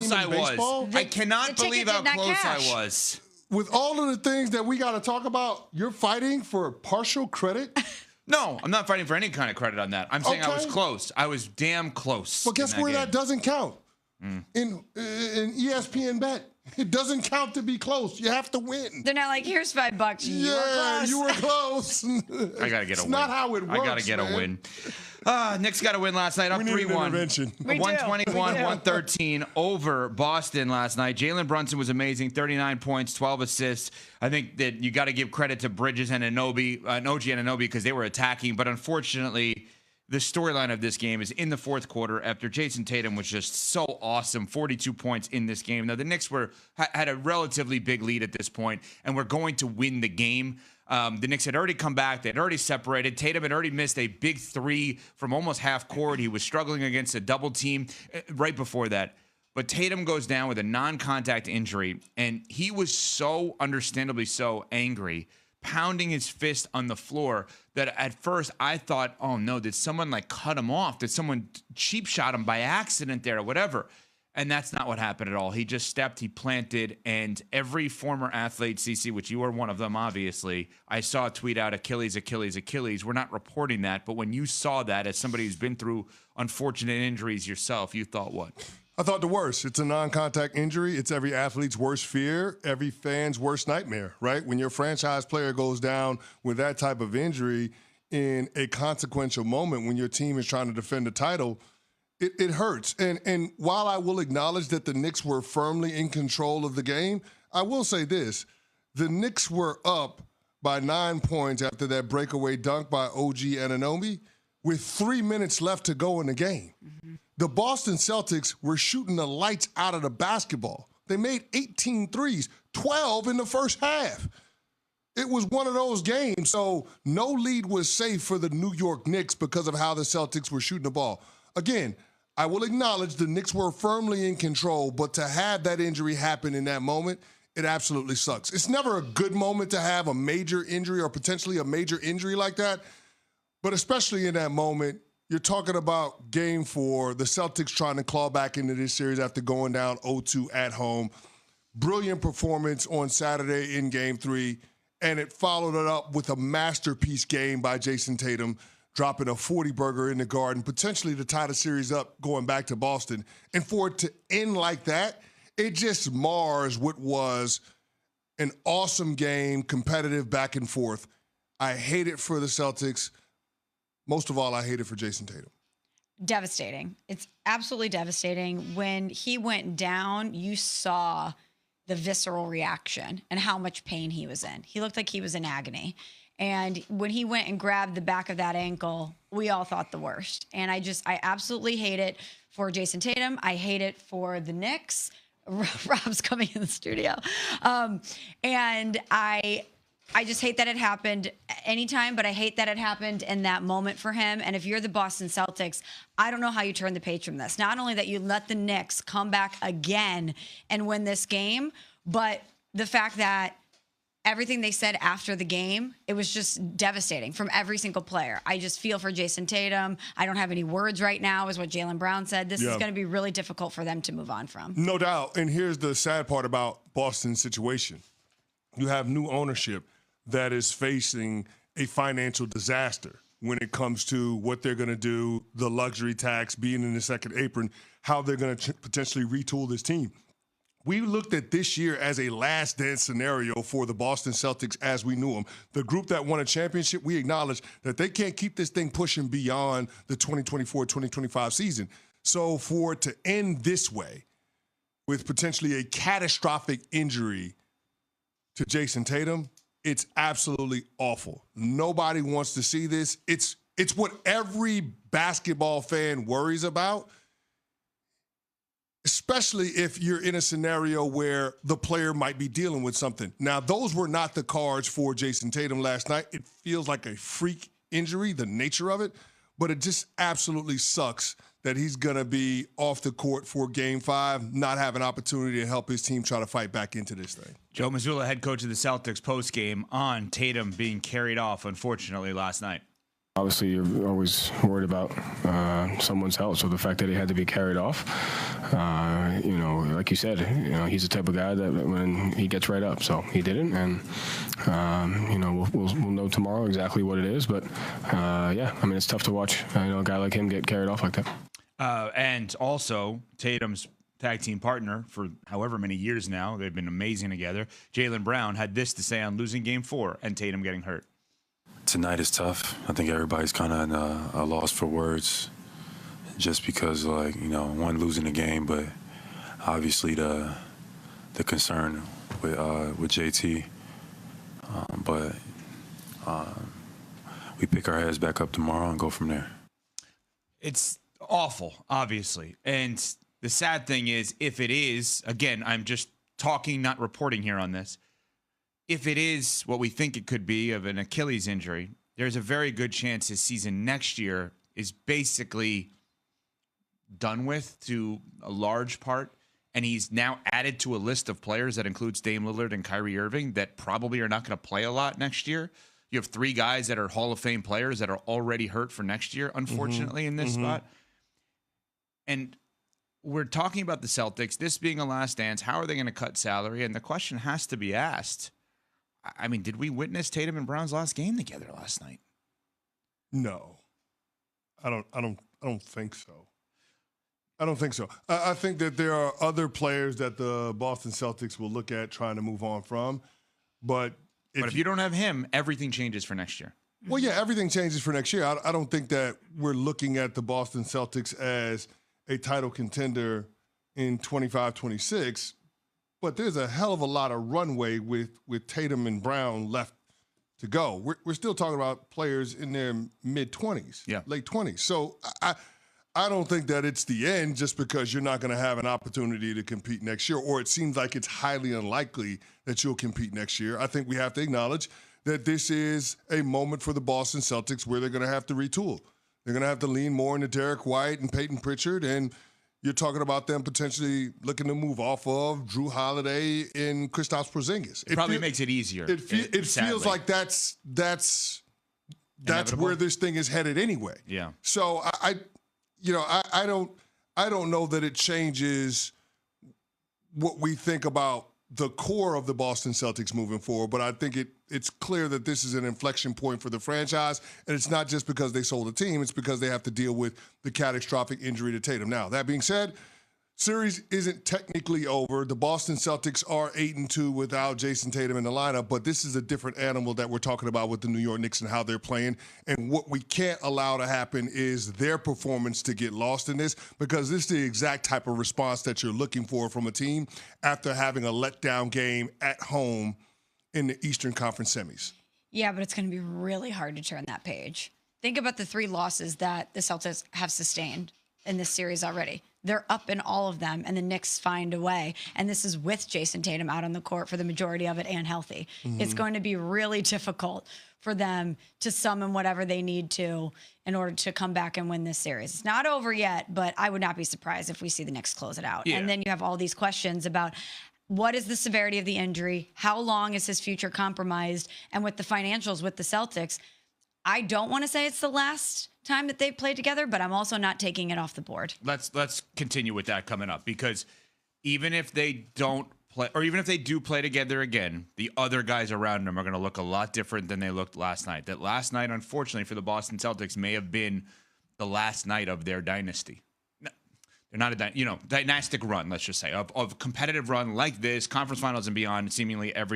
close I was. I cannot believe how close I was. With all of the things that we got to talk about, you're fighting for partial credit? No, I'm not fighting for any kind of credit on that. I'm saying I was close. I was damn close. Well, guess where that doesn't count? In ESPN Bet. It doesn't count to be close. You have to win. They're not like, here's $5. You were close. I got to get a win. It's not how it works, I got to get a win. Knicks got a win last night, up 3-1. 121-113 over Boston last night. Jalen Brunson was amazing, 39 points, 12 assists. I think that you got to give credit to Bridges and OG Anunoby because they were attacking. But unfortunately, the storyline of this game is in the fourth quarter after Jayson Tatum was just so awesome, 42 points in this game. Now, the Knicks had a relatively big lead at this point and were going to win the game. The Knicks had already come back. They had already separated. Tatum had already missed a big three from almost half court. He was struggling against a double team right before that. But Tatum goes down with a non-contact injury, and he was so understandably so angry, pounding his fist on the floor, that at first I thought, oh no, did someone like cut him off? Did someone cheap shot him by accident there or whatever? And that's not what happened at all. He just stepped, he planted, and every former athlete, CC, which you are one of them, obviously, I saw a tweet out, Achilles. We're not reporting that, but when you saw that as somebody who's been through unfortunate injuries yourself, you thought what? I thought the worst. It's a non-contact injury. It's every athlete's worst fear, every fan's worst nightmare, right? When your franchise player goes down with that type of injury in a consequential moment when your team is trying to defend the title, it hurts. And while I will acknowledge that the Knicks were firmly in control of the game, I will say this. The Knicks were up by 9 points after that breakaway dunk by OG Anunoby with 3 minutes left to go in the game. Mm-hmm. The Boston Celtics were shooting the lights out of the basketball. They made 18 threes, 12 in the first half. It was one of those games, so no lead was safe for the New York Knicks because of how the Celtics were shooting the ball. Again, I will acknowledge the Knicks were firmly in control, but to have that injury happen in that moment, it absolutely sucks. It's never a good moment to have a major injury or potentially a major injury like that, but especially in that moment, you're talking about Game 4, the Celtics trying to claw back into this series after going down 0-2 at home. Brilliant performance on Saturday in Game 3, and it followed it up with a masterpiece game by Jayson Tatum, dropping a 40-burger in the Garden, potentially to tie the series up going back to Boston. And for it to end like that, it just mars what was an awesome game, competitive back and forth. I hate it for the Celtics. Most of all, I hate it for Jayson Tatum. Devastating. It's absolutely devastating. When he went down, you saw the visceral reaction and how much pain he was in. He looked like he was in agony. And when he went and grabbed the back of that ankle, we all thought the worst. And I absolutely hate it for Jayson Tatum. I hate it for the Knicks. Rob's coming in the studio. And I just hate that it happened anytime, but I hate that it happened in that moment for him. And if you're the Boston Celtics, I don't know how you turn the page from this. Not only that you let the Knicks come back again and win this game, but the fact that everything they said after the game, it was just devastating from every single player. I just feel for Jayson Tatum. I don't have any words right now, is what Jaylen Brown said. This is going to be really difficult for them to move on from. No doubt. And here's the sad part about Boston's situation. You have new ownership that is facing a financial disaster when it comes to what they're going to do, the luxury tax, being in the second apron, how they're going to potentially retool this team. We looked at this year as a last dance scenario for the Boston Celtics as we knew them. The group that won a championship, we acknowledge that they can't keep this thing pushing beyond the 2024-2025 season. So for it to end this way with potentially a catastrophic injury to Jayson Tatum, it's absolutely awful. Nobody wants to see this. It's what every basketball fan worries about, especially if you're in a scenario where the player might be dealing with something. Now, those were not the cards for Jayson Tatum last night. It feels like a freak injury, the nature of it, but it just absolutely sucks that he's going to be off the court for Game 5, not have an opportunity to help his team try to fight back into this thing. Joe Mazzulla, head coach of the Celtics, postgame on Tatum being carried off, unfortunately, last night. Obviously, you're always worried about someone's health. So the fact that he had to be carried off, like you said, he's the type of guy that when he gets right up. So he didn't, and we'll know tomorrow exactly what it is. But it's tough to watch. A guy like him get carried off like that. And also Tatum's tag team partner for however many years now, they've been amazing together. Jaylen Brown had this to say on losing Game 4 and Tatum getting hurt. Tonight is tough. I think everybody's kind of in a loss for words just because, one, losing the game, but obviously the concern with JT. But we pick our heads back up tomorrow and go from there. It's awful, obviously. And the sad thing is, if it is, again, I'm just talking, not reporting here on this. If it is what we think it could be of an Achilles injury, there's a very good chance his season next year is basically done with to a large part. And he's now added to a list of players that includes Dame Lillard and Kyrie Irving that probably are not going to play a lot next year. You have 3 guys that are Hall of Fame players that are already hurt for next year, unfortunately, in this spot. And we're talking about the Celtics, this being a last dance. How are they going to cut salary? And the question has to be asked. I mean, did we witness Tatum and Brown's last game together last night? No, I don't think so. I don't think so. I think that there are other players that the Boston Celtics will look at trying to move on from. But if you don't have him, everything changes for next year. Well, yeah, everything changes for next year. I don't think that we're looking at the Boston Celtics as a title contender in 25-26. But there's a hell of a lot of runway with Tatum and Brown left to go. We're still talking about players in their mid-20s, late 20s. So I don't think that it's the end just because you're not going to have an opportunity to compete next year, or it seems like it's highly unlikely that you'll compete next year. I think we have to acknowledge that this is a moment for the Boston Celtics where they're going to have to retool. They're going to have to lean more into Derek White and Peyton Pritchard, and you're talking about them potentially looking to move off of Drew Holiday and Kristaps Porzingis. It probably makes it easier. It feels like that's where this thing is headed anyway. Yeah. So I don't know that it changes what we think about the core of the Boston Celtics moving forward, but I think it's clear that this is an inflection point for the franchise, and it's not just because they sold a team, it's because they have to deal with the catastrophic injury to Tatum. Now, that being said, series isn't technically over. The Boston Celtics are 8-2 without Jayson Tatum in the lineup, but this is a different animal that we're talking about with the New York Knicks and how they're playing. And what we can't allow to happen is their performance to get lost in this, because this is the exact type of response that you're looking for from a team after having a letdown game at home in the Eastern Conference semis. Yeah, but it's going to be really hard to turn that page. Think about the 3 losses that the Celtics have sustained in this series already. They're up in all of them, and the Knicks find a way. And this is with Jayson Tatum out on the court for the majority of it and healthy. It's going to be really difficult for them to summon whatever they need to in order to come back and win this series. It's not over yet, but I would not be surprised if we see the Knicks close it out. Yeah. And then you have all these questions about what is the severity of the injury? How long is his future compromised? And with the financials with the Celtics, I don't want to say it's the last time that they've played together, but I'm also not taking it off the board. Let's continue with that coming up, because even if they don't play, or even if they do play together again, the other guys around them are going to look a lot different than they looked last night. That last night, unfortunately, for the Boston Celtics may have been the last night of their dynasty. They're not a dynastic run, let's just say, of competitive run like this, conference finals and beyond, seemingly every